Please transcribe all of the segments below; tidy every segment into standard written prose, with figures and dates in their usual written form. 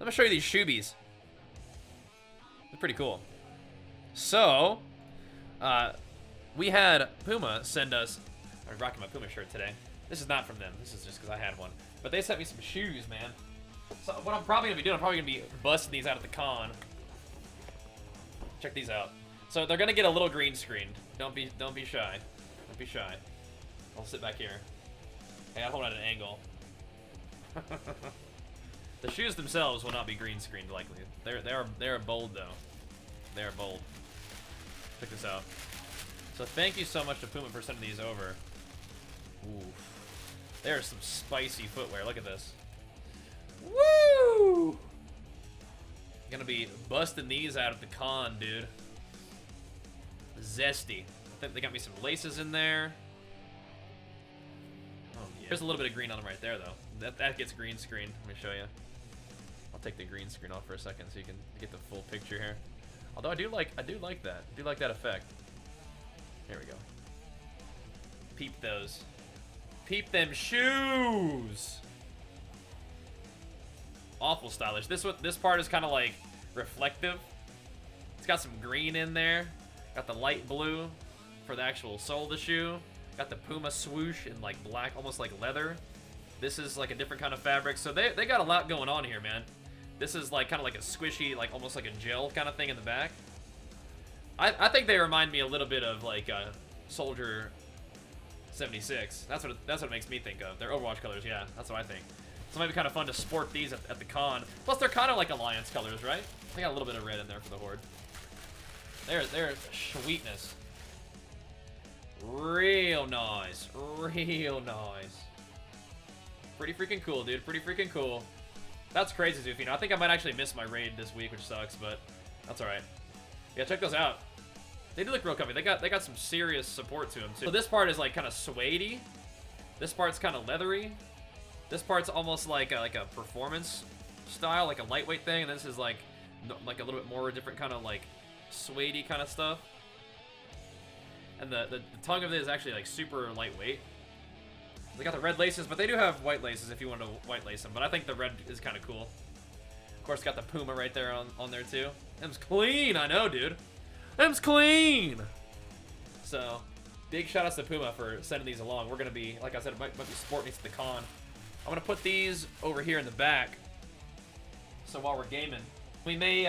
Let me show you these shoebies. They're pretty cool. So, we had Puma send us. I'm rocking my Puma shirt today. This is not from them. This is just because I had one. But they sent me some shoes, man. So what I'm probably gonna be doing, I'm probably gonna be busting these out at the con. Check these out. So they're gonna get a little green screened. Don't be shy. Don't be shy. I'll sit back here. Hey, I'll hold at an angle. The shoes themselves will not be green screened likely. They're bold though. They are bold. Check this out. So thank you so much to Puma for sending these over. Ooh. There's some spicy footwear. Look at this. Woo! Gonna be busting these out at the con, dude. Zesty. I think they got me some laces in there. Oh yeah. There's a little bit of green on them right there, though. That gets green screen. Let me show you. I'll take the green screen off for a second so you can get the full picture here. Although I do like that. I do like that effect. Here we go. Peep those. Peep them shoes. Awful stylish. This part is kind of like reflective. It's got some green in there. Got the light blue for the actual sole of the shoe. Got the Puma swoosh in like black, almost like leather. This is like a different kind of fabric. So they got a lot going on here, man. This is like kind of like a squishy, like almost like a gel kind of thing in the back. I think they remind me a little bit of like Soldier 76. That's what it makes me think of. They're Overwatch colors, yeah. That's what I think. So it might be kind of fun to sport these at the con. Plus, they're kind of like Alliance colors, right? They got a little bit of red in there for the Horde. There's sweetness. Real nice. Real nice. Pretty freaking cool, dude. Pretty freaking cool. That's crazy, Zufino. I think I might actually miss my raid this week, which sucks, but that's alright. Yeah, check those out. They do look real comfy. They got some serious support to them, too. So this part is like kind of suede-y. This part's kind of leathery. This part's almost like a performance style, like a lightweight thing. And this is like a little bit more different kind of like suede-y kind of stuff. And the tongue of it is actually like super lightweight. They got the red laces, but they do have white laces if you want to white lace them. But I think the red is kind of cool. Of course, got the Puma right there on there too. Them's clean, I know, dude. Them's clean. So, big shout outs to Puma for sending these along. We're gonna be, like I said, might be sporting these at the con. I'm gonna put these over here in the back. So while we're gaming, we may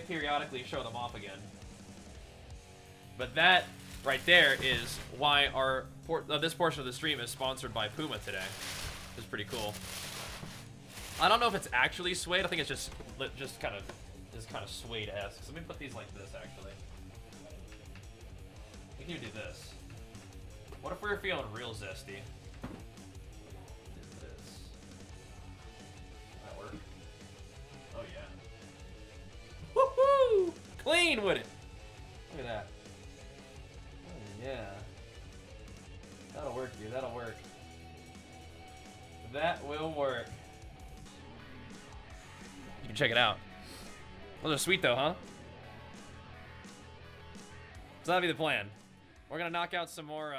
periodically show them off again. But that right there is why this portion of the stream is sponsored by Puma today. It's pretty cool. I don't know if it's actually suede. I think it's just kind of suede-esque. So let me put these like this, actually. We can do this. What if we were feeling real zesty? Do this. That work? Oh yeah. Woohoo! Clean with it. Look at that. Oh yeah. That'll work, dude. That'll work. That will work. You can check it out. Those are sweet though, huh? So that'll be the plan. We're gonna knock out some more